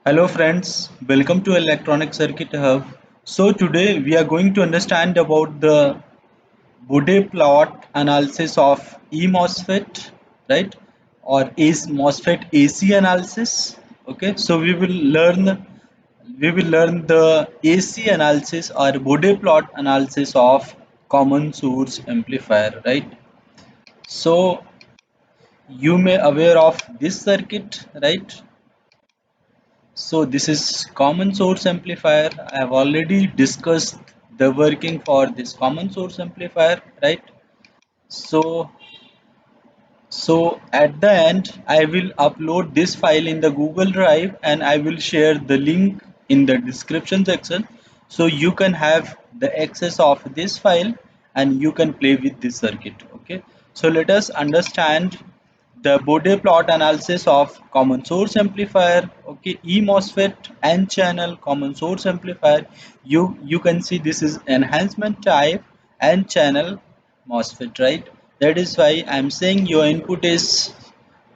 Hello friends, welcome to Electronic Circuit Hub. So today we are going to understand about the Bode plot analysis of E-MOSFET, right? Or is MOSFET AC analysis. Okay, so we will learn the AC analysis or Bode plot analysis of common source amplifier, right? So you may aware of this circuit, right? So this is common source amplifier. I have already discussed the working for this common source amplifier, right? So at the end, I will upload this file in the Google Drive and I will share the link in the description section so you can have the access of this file and you can play with this circuit. Okay. So let us understand the Bode plot analysis of common source amplifier. Okay, E-MOSFET N channel common source amplifier. You can see this is enhancement type N channel MOSFET, right? That is why I'm saying your input is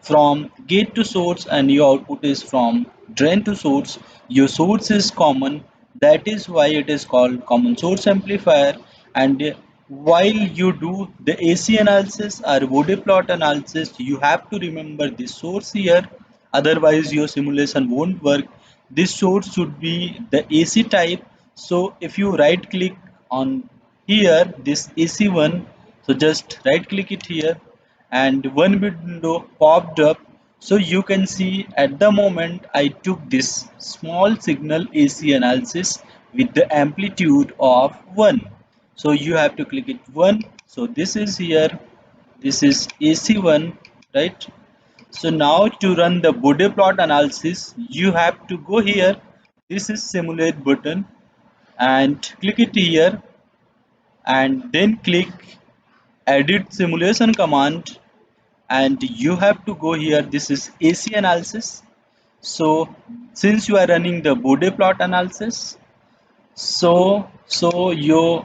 from gate to source and your output is from drain to source. Your source is common, that is why it is called common source amplifier. And while you do the AC analysis or Bode plot analysis, you have to remember this source here, otherwise your simulation won't work. This source should be the AC type. So if you right click on here this AC1, so just right click it here and one window popped up. So you can see at the moment I took this small signal AC analysis with the amplitude of 1. So you have to click it 1. So this is here, this is AC1, right? So now to run the Bode plot analysis, you have to go here. This is simulate button and click it here and then click edit simulation command and you have to go here. This is AC analysis. So since you are running the Bode plot analysis, so your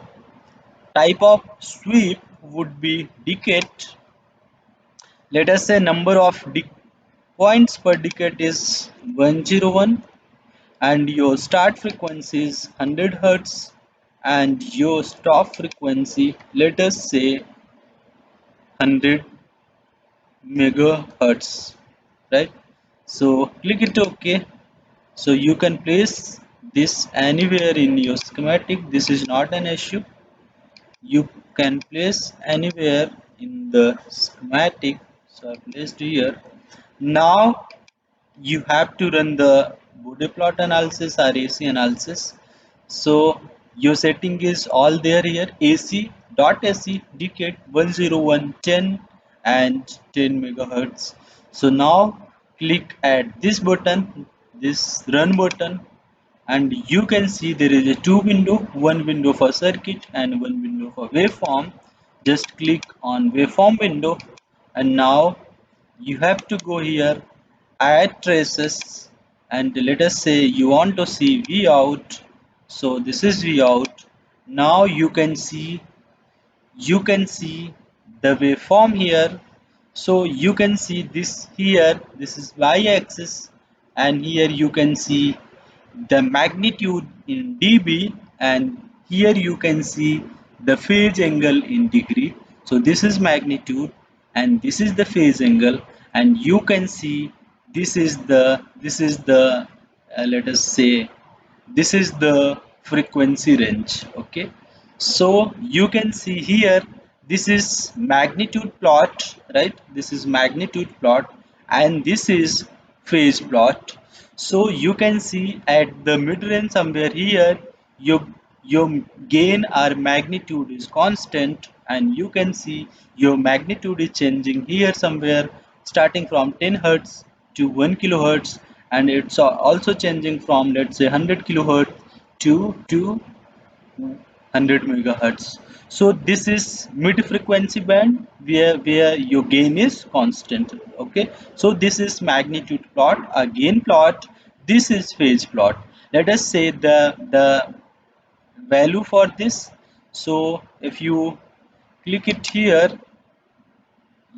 type of sweep would be decade. Let us say number of points per decade is 101 and your start frequency is 100 hertz and your stop frequency, let us say 100 megahertz, right? So click it OK. So you can place this anywhere in your schematic. This is not an issue. You can place anywhere in the schematic. So I placed here. Now you have to run the Bode plot analysis or AC analysis. So your setting is all there here. AC dot AC decade 101 10 and 10 megahertz. So now click at this button, this run button, and you can see there is a two window, one window for circuit and one window for waveform. Just click on waveform window and now you have to go here, add traces, and let us say you want to see V out. So this is V out. Now you can see the waveform here. So you can see this here, this is y-axis, and here you can see the magnitude in dB, and here you can see the phase angle in degree. So this is magnitude and this is the phase angle, and you can see this is the let us say this is the frequency range. Okay, so you can see here this is magnitude plot, right? This is magnitude plot and this is phase plot. So you can see at the mid range somewhere here your your gain or magnitude is constant, and you can see your magnitude is changing here somewhere starting from 10 hertz to 1 kilohertz, and it's also changing from, let's say, 100 kilohertz to 100 megahertz. So this is mid frequency band where your gain is constant. Okay, so this is magnitude plot, a gain plot. This is phase plot. Let us say the value for this. So if you click it here,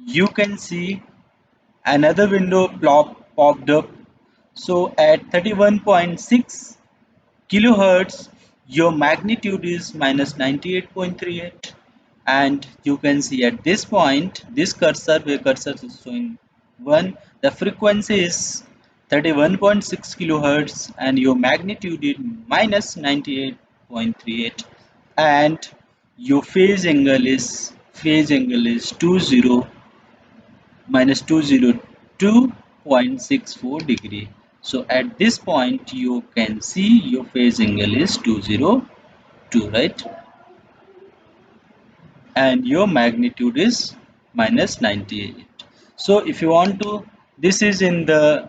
you can see another window popped up. So at 31.6 kilohertz, your magnitude is minus 98.38, and you can see at this point, this cursor where cursor is showing 1, the frequency is 31.6 kilohertz and your magnitude is minus 98.38, and your phase angle is 20 minus 202.64 degree. So at this point you can see your phase angle is 202, right? And your magnitude is minus 98. So if you want to, this is in the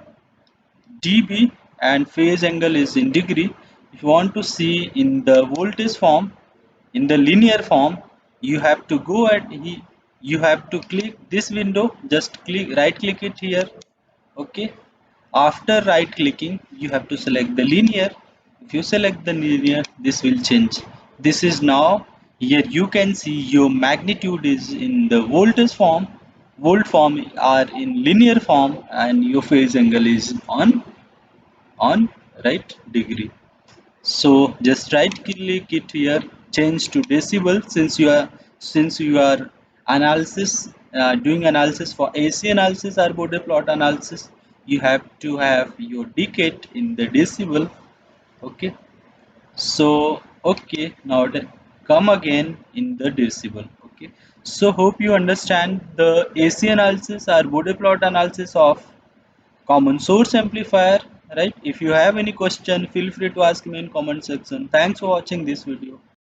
dB and phase angle is in degree. If you want to see in the voltage form, in the linear form, you have to go at you have to click this window, just click right click it here. Okay, after right clicking you have to select the linear. If you select the linear, this will change. This is now, here you can see your magnitude is in the voltage form, volt form are in linear form, and your phase angle is on right degree. So just right click it here, change to decibel. Since you are analysis doing analysis for AC analysis or Bode plot analysis, you have to have your decade in the decibel. Okay, so okay, now come again in the decibel. Okay, so hope you understand the AC analysis or Bode plot analysis of common source amplifier, right? If you have any question, feel free to ask me in comment section. Thanks for watching this video.